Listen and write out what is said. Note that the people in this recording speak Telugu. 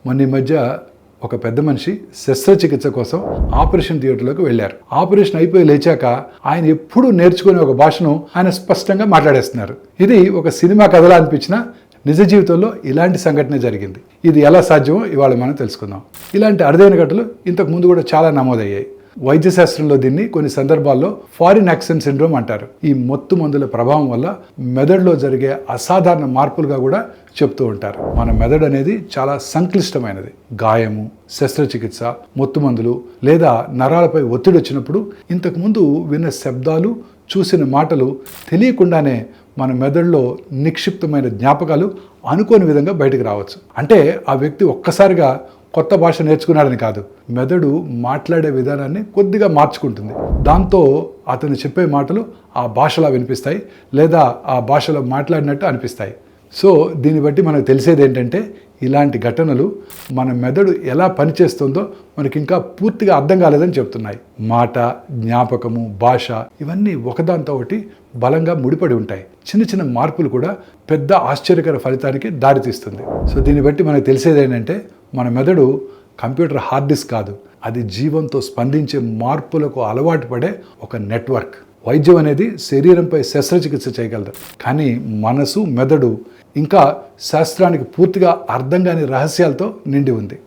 మొన్న ఈ మధ్య ఒక పెద్ద మనిషి శస్త్రచికిత్స కోసం ఆపరేషన్ థియేటర్లోకి వెళ్ళారు. ఆపరేషన్ అయిపోయి లేచాక ఆయన ఎప్పుడూ నేర్చుకునే ఒక భాషను ఆయన స్పష్టంగా మాట్లాడేస్తున్నారు. ఇది ఒక సినిమా కథలా అనిపించినా నిజ జీవితంలో ఇలాంటి సంఘటన జరిగింది. ఇది ఎలా సాధ్యమో ఇవాళ మనం తెలుసుకుందాం. ఇలాంటి అరుదైన ఘటనలు ఇంతకు ముందు కూడా చాలా నమోదయ్యాయి. వైద్య శాస్త్రంలో దీన్ని కొన్ని సందర్భాల్లో ఫారిన్ యాక్సెంట్ సిండ్రోమ్ అంటారు. ఈ మత్తు మందుల ప్రభావం వల్ల మెదడులో జరిగే అసాధారణ మార్పులుగా కూడా చెప్తూ ఉంటారు. మన మెదడు అనేది చాలా సంక్లిష్టమైనది. గాయము, శస్త్రచికిత్స, మత్తు మందులు లేదా నరాలపై ఒత్తిడి వచ్చినప్పుడు ఇంతకుముందు విన్న శబ్దాలు, చూసిన మాటలు తెలియకుండానే మన మెదడులో నిక్షిప్తమైన జ్ఞాపకాలు అనుకోని విధంగా బయటకు రావచ్చు. అంటే ఆ వ్యక్తి ఒక్కసారిగా కొత్త భాష నేర్చుకున్నాడని కాదు, మెదడు మాట్లాడే విధానాన్ని కొద్దిగా మార్చుకుంటుంది. దాంతో అతను చెప్పే మాటలు ఆ భాషలా వినిపిస్తాయి లేదా ఆ భాషలో మాట్లాడినట్టు అనిపిస్తాయి. సో దీన్ని బట్టి మనకు తెలిసేది ఏంటంటే ఇలాంటి ఘటనలు మన మెదడు ఎలా పనిచేస్తుందో మనకి ఇంకా పూర్తిగా అర్థం కాలేదని చెప్తున్నాయి. మాట, జ్ఞాపకము, భాష ఇవన్నీ ఒకదాంతో ఒకటి బలంగా ముడిపడి ఉంటాయి. చిన్న చిన్న మార్పులు కూడా పెద్ద ఆశ్చర్యకర ఫలితానికి దారితీస్తుంది. సో దీన్ని బట్టి మనకు తెలిసేది ఏంటంటే మన మెదడు కంప్యూటర్ హార్డ్ డిస్క్ కాదు, అది జీవంతో స్పందించే మార్పులకు అలవాటు పడే ఒక నెట్వర్క్. వైద్యం అనేది శరీరంపై శస్త్రచికిత్స చేయగలదు, కానీ మనసు, మెదడు ఇంకా శాస్త్రానికి పూర్తిగా అర్థం కాని రహస్యాలతో నిండి ఉంది.